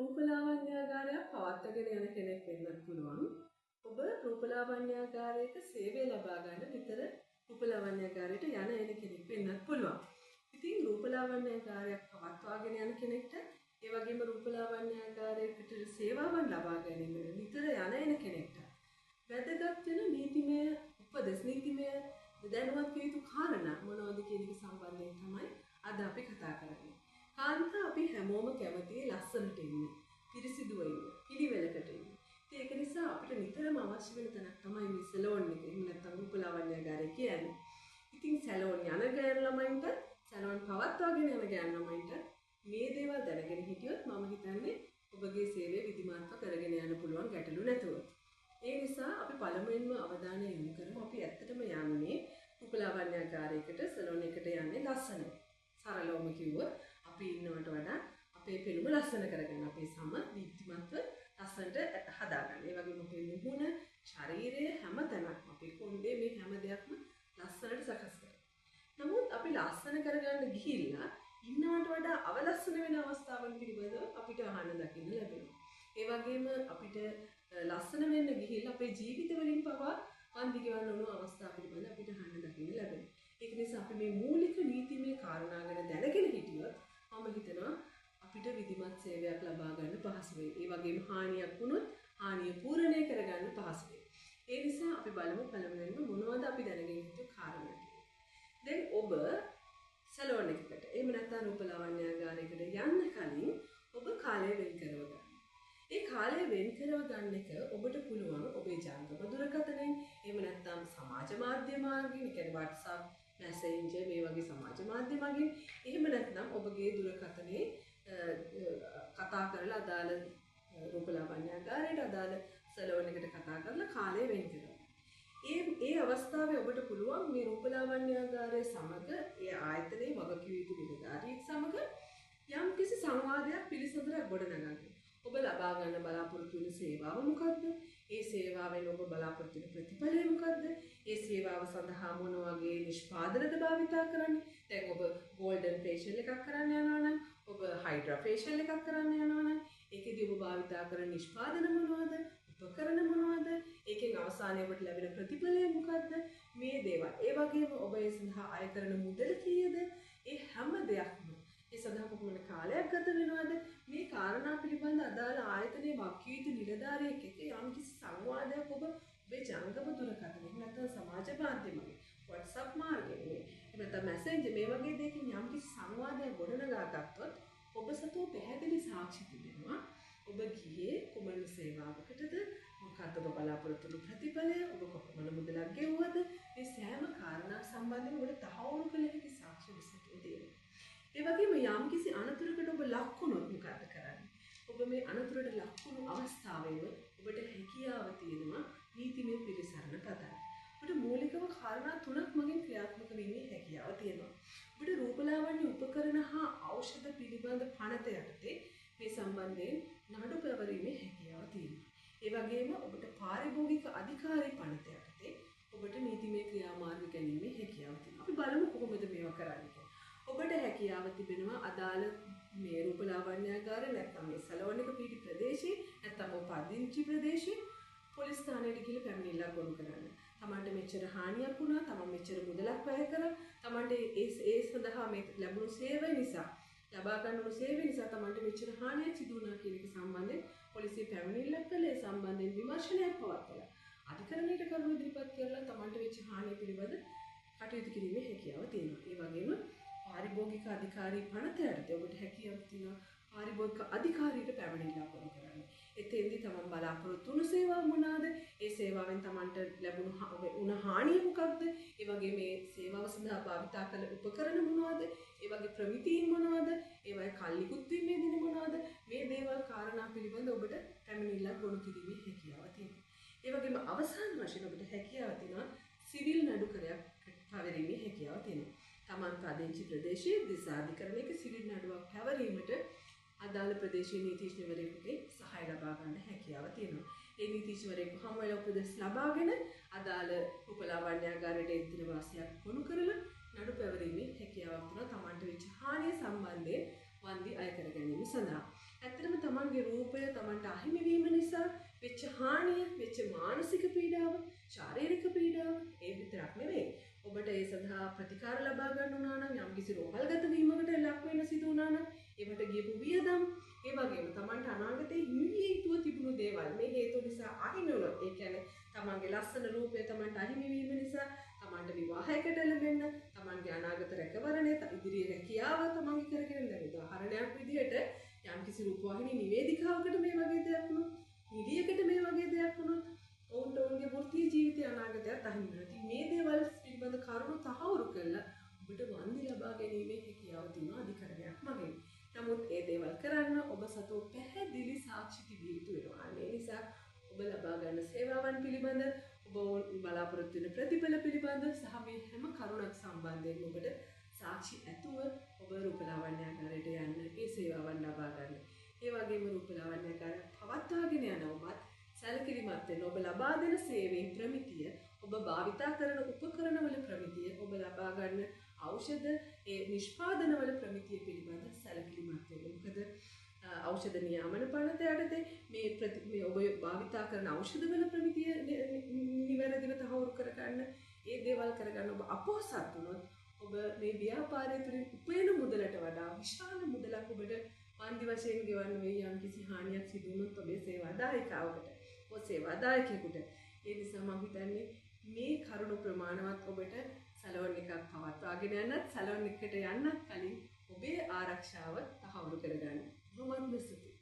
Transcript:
රූපලාවන්‍යාගාරයක් පවත්වාගෙන යන කෙනෙක් වෙන්නත් පුළුවන්. ඔබ රූපලාවන්‍යාගාරයක සේවය ලබා ගන්න විතර රූපලාවන්‍යාගාරයට යන කෙනෙක් වෙන්නත් පුළුවන්. ඉතින් රූපලාවන්‍යාගාරයක් පවත්වාගෙන යන කෙනෙක්ට ඒ වගේම රූපලාවන්‍යාගාරයකට සේවාවන් ලබා ගැනීම විතර යන කෙනෙක්ට වැදගත් වෙන නීතිමය උපදෙස් නීතිමය දැනුවත් විය යුතු කාරණා මොනවද කියන එක සම්බන්ධයෙන් තමයි අද අපි කතා කරන්නේ. කාන්තා අපි හැමෝම කැමතියි ලස්සනට ඉන්න, පිරිසිදුව ඉන්න, පිළිවෙලකට ඉන්න. ඒක නිසා අපිට නිතරම අවශ්‍ය වෙන තැනක් තමයි මේ සැලෝන් එක. එහෙම නැත්නම් රූපලාවන්‍යාගාරය කියන්නේ. ඉතින් සැලෝන් යන ගෑනු ළමයින්ට, සැලෝන් පවත්වාගෙන යන ගෑනු ළමයින්ට මේ දේවල් දැනගෙන හිටියොත් මම හිතන්නේ ඔබගේ සේවය විධිමත්ව කරගෙන යන්න පුළුවන් ගැටලු නැතුව. ඒ නිසා අපි පළමුවෙන්ම අවධානය යොමු කරමු. අපි ඇත්තටම යන්නේ රූපලාවන්‍යාගාරයකට, සැලෝන් එකට යන්නේ ලස්සනට. සරලවම කිව්වොත් අපි ඉන්නවට වඩා අපේ පෙනුම ලස්සන කරගන්න, අපේ සම දීප්තිමත්ව ලස්සනට හදාගන්න. ඒ වගේම අපේ මුහුණ, ශරීරය හැමතැනක්ම අපේ කොණ්ඩේ මේ හැම දෙයක්ම ලස්සනට සකස් කරගන්න. නමුත් අපි ලස්සන කරගන්න ගිහිල්ලා ඉන්නවට වඩා අවලස්සන වෙන අවස්ථාවන් පිළිබඳව අපිට අහන්න දකින්න ලැබෙනවා. ඒ වගේම අපිට ලස්සන වෙන්න ගිහිල්ලා අපේ ජීවිත වලින් පවා වන්දි ගෙවන්න ඕන අවස්ථා පිළිබඳව අපිට අහන්න දකින්න ලැබෙනවා. ඒක නිසා අපි මේ මූලික නීතිමය කාරණා ගැන දැනගෙන හිටියොත් මම හිතනවා අපිට විධිමත් සේවයක් ලබා ගන්න පහසු වෙයි. ඒ වගේම හානියක් වුණොත් හානිය පූර්ණණය කරගන්න පහසු වෙයි. ඒ නිසා අපි බලමු පළමුවෙන්ම මොනවද අපි දැනගෙන යුතු කාරණා කියලා. දැන් ඔබ සැලෝන් එකකට එහෙම නැත්නම් රූපලාවන්‍යාගාරයකට යන්න කලින් ඔබ කාලය වෙන් කරව ගන්න. ඒ කාලය වෙන් කරව ගන්න එක ඔබට පුළුවන් ඔබේ ජංගම දුරකථනයෙන් එහෙම නැත්නම් සමාජ මාධ්‍ය මාර්ගයෙන්, ඒ කියන්නේ WhatsApp, Messenger මේ වගේ සමාජ මාධ්‍ය මාර්ගයෙන්, එහෙම නැත්නම් ඔබගේ දුරකථනයේ කතා කරලා අදාළ රූපලාවන්‍යාගාරයට අදාළ සැලෝන් එකට කතා කරලා කාලය වෙන් කරගන්න. ඒ අවස්ථාවේ ඔබට පුළුවන් මේ රූපලාවන්‍යාගාරය සමග ඒ ආයතනයේ වගකිව යුතු නිලධාරියෙක් සමග යම්කිසි සංවාදයක් පිළිසඳරක් ගොඩනගන්න. ඔබ ලබා ගන්න බලාපොරොත්තු වෙන සේවාව මොකක්ද? ඒ සේවාවෙන් ඔබ බලාපොරොත්තු වෙන ප්‍රතිඵලය මොකක්ද? ඒ සේවාව සඳහා මොන වගේ නිෂ්පාදනද භාවිතා කරන්නේ? දැන් ඔබ ගෝල්ඩන් ෆේෂියල් එකක් කරන්න යනවා නම්, ඔබ හයිඩ්‍රා ෆේෂියල් එකක් කරන්න යනවා නම්, ඒකෙදී ඔබ භාවිතා කරන නිෂ්පාදන මොනවද? උපකරණ මොනවද? ඒකෙන් අවසානයේ ඔබට ලැබෙන ප්‍රතිඵලය මොකක්ද? මේ දේවල්. ඒ වගේම ඔබ ඒ සඳහා අය කරන මුදල කීයද? ඒ හැම දෙයක්ම ඒ සඳහා කොපමණ කාලයක් ගත වෙනවද? මේ කාරණා පිළිබඳ අදාළ ආයතනයේ වක්කිය යුතු නිලධාරියෙක් එක්ක යම්කිසි සංවාදයක් ඔබ ඔබේ ජංගම දුරකථනයෙන් නැත්නම් සමාජ මාධ්‍යමයෙන්, WhatsApp මාර්ගයෙන්, එහෙම නැත්නම් Messenger මේ වගේ දෙයකින් යම්කිසි සංවාදයක් ගොඩනගා ගත්තොත් ඔබ සතුව පැහැදිලි සාක්ෂි තිබෙනවා. ඔබ ගියේ කුමන සේවාවකටද? මොකක්ද ඔබ බලාපොරොත්තු වූ ප්‍රතිඵලය? ඔබ කොපමණ මුදලක් ගෙවුවද? මේ සෑම කාරණා සම්බන්ධව ඔබට තහවුරු කළ හැකි සාක්ෂි විසකේ තියෙනවා. ඒ වගේම යම්කිසි අනතුරකට ඔබ ලක් වුණොත් මොකද කරන්නේ? ඔබ මේ අනතුරට ලක් වුණු අවස්ථාවේම ඔබට හැකියාව තියෙනවා නීතිමය පිළිසරණ පදන්න. ඔබට මූලිකව කාරණා තුනක් මගින් ක්‍රියාත්මක වීමේ හැකියාව තියෙනවා. ඔබට රූපලාවන්‍ය උපකරණ හා ඖෂධ පිළිබඳ පනත යටතේ මේ සම්බන්ධයෙන් නඩු පැවරීමේ හැකියාව තියෙනවා. ඒ වගේම ඔබට පාරිභෝගික අධිකාරී පනත යටතේ ඔබට නීතිමය ක්‍රියාමාර්ග ගැනීමේ හැකියාව තියෙනවා. අපි බලමු කොහොමද මේවා කරන්නේ. ඔබට හැකියාව තිබෙනවා අදාළ මේ රූපලාවන්‍යාගාර නැත්නම් මේ සැලෝන් එක පිහිටි ප්‍රදේශයේ නැත්නම් ඔබ පදිංචි ප්‍රදේශයේ පොලිස් ස්ථානයට ගිහිල්ලා පැමිණිල්ලක් ගොනු කරන්න. තමන්ට මෙච්චර හානියක් වුණා, තමන් මෙච්චර මුදලක් වැය කරා, තමන්ට ඒ සඳහා මේ ලැබුණු සේවය නිසා, ලබා ගන්න උණු සේවය නිසා තමන්ට මෙච්චර හානියක් සිදු වුණා කියන එක සම්බන්ධයෙන් පොලිසිය පැමිණිල්ලක් කළේ, සම්බන්ධයෙන් විමර්ශනයක් පවත්වලා අධිකරණයට කරුණු ඉදිරිපත් කරලා තමන්ට වෙච්ච හානිය පිළිබඳ කටයුතු කිරීමේ හැකියාව තියෙනවා. ඒ වගේම පාරිභෝගික අධිකාරී පනත යටතේ ඔබට හැකියාවක් තියෙනවා පාරිභෝගික අධිකාරියට පැමිණිල්ලක් ගොනු කරන්න. එතෙන්දී තමන් බලාපොරොත්තු වුණු සේවාව මොනවාද? ඒ සේවාවෙන් තමන්ට ලැබුණු හානිය මොකක්ද? ඒ වගේ මේ සේවාව සඳහා භාවිතා කළ උපකරණ මොනවාද? ඒ වගේ ප්‍රමිතීන් මොනවාද? ඒවයි කල්ලිකුත් වීමේ දින මොනවාද? මේ දේවල් කාරණා පිළිබඳ ඔබට පැමිණිල්ලක් ගොනු කිරීමේ හැකියාව තියෙනවා. ඒ වගේම අවසාන වශයෙන් ඔබට හැකියාව තියෙනවා සිවිල් නඩුකරයක් පැවරීමේ හැකියාව තියෙනවා. තමන් පදිංචි ප්‍රදේශයේ දිසාධිකරණයක සිවිල් නඩුවක් පැවරීමට අදාළ ප්‍රදේශීය නීතිඥවරයෙකුගේ සහාය ලබා ගන්න හැකියාව තියෙනවා. ඒ නීතිඥවරයෙකු හමු වෙලා උපදෙස් ලබාගෙන අදාළ රූපලාවන්‍යාගාරයට එදින වාසියක් ගොනු කරලා නඩු පැවරීමේ හැකියාවක් තියෙනවා තමන්ට වෙච්ච හානිය සම්බන්ධයෙන් වන්දි අය කර ගැනීම සඳහා. ඇත්තටම තමන්ගේ රූපය තමන්ට අහිමි වීම නිසා වෙච්ච හානිය, වෙච්ච මානසික පීඩාව, ශාරීරික පීඩාව ඒ විතරක් නෙවෙයි. ඔබට ඒ සඳහා ප්‍රතිකාර ලබා ගන්න උනා නම් යම්කිසි රෝහල්ගත වීමකට ලක් වෙන්න සිදු වුණා නම් ඒවට ගියපු වියදම්, ඒ වගේම තමන්ට අනාගතේ හිමිවිය යුතුව තිබුණු දේවල් මේ හේතු නිසා අහිමි වුණොත්, ඒ කියන්නේ තමන්ගේ ලස්සන රූපය තමන්ට අහිමි වීම නිසා තමන්ට විවාහයකට ලැබෙන්න, තමන්ගේ අනාගත රැකවරණය, ඉදිරි රැකියාව තමන්ගේ කරගෙන යන උදාහරණයක් විදිහට යම්කිසි රූපවාහිනී නිවේදිකාවකට මේ වගේ දෙයක් වුණොත්, නිලියකට මේ වගේ දෙයක් වුණොත් ඔවුන්ට ඔවුන්ගේ වෘත්තීය ජීවිතය අනාගතයත් අහිමි වෙනවා. ඉතින් මේ දේවල් පිළිබඳ කරුණු තහවුරු කරලා ඔබට වන්දි ලබා ගැනීමේ හැකියාව තියෙන අධිකරණයක් මගින්. නමුත් ඒ දේවල් කරන්න ඔබ සතු පැහැදිලි සාක්ෂි තිබිය යුතු වෙනවා. ඒ නිසා ඔබ ලබා ගන්න සේවාවන් පිළිබඳ, ඔබ බලාපොරොත්තු වෙන ප්‍රතිඵල පිළිබඳ සහ මේ හැම කරුණක් සම්බන්ධයෙන් ඔබට සාක්ෂි ඇතුව ඔබ රූපලාවන්‍යාගාරයට යන්න, ඒ සේවාවන් ලබා ගන්න. ඒ වගේම රූපලාවන්‍යාගාරය පවත්වාගෙන යන ඔබත් සැලකිලිමත් වෙන්න, ඔබ ලබා දෙන සේවයේ ප්‍රමිතිය, ඔබ භාවිතා කරන උපකරණවල ප්‍රමිතිය, ඔබ ලබා ගන්න ඖෂධ ඒ නිෂ්පාදනවල ප්‍රමිතිය පිළිබඳ සැලකිලිමත් වෙන්න. මොකද ඖෂධ නියාමන පනත යටතේ මේ ඔබ භාවිතා කරන ඖෂධවල ප්‍රමිතිය නිවැරදිව තහවුරු කරගන්න, ඒ දේවල් කරගන්න ඔබ අපොහසත් වුණොත් ඔබ මේ ව්‍යාපාරය තුළින් උපයන මුදලට වඩා විශාල මුදලක් ඔබට වන්දි වශයෙන් ගෙවන්න වෙයි යම්කිසි හානියක් සිදු වුණොත් ඔබේ සේවාදායකවකට, ඔබ සේවාදායකයෙකුට. ඒ නිසා මම හිතන්නේ මේ කරුණු ප්‍රමාණවත් ඔබට සැලොන් එකක් පවත්වාගෙන යන්නත්, සැලොන් එකට යන්නත් කලින් ඔබේ ආරක්ෂාව තහවුරු කරගන්න. බොහොමත්ම ස්තුතියි.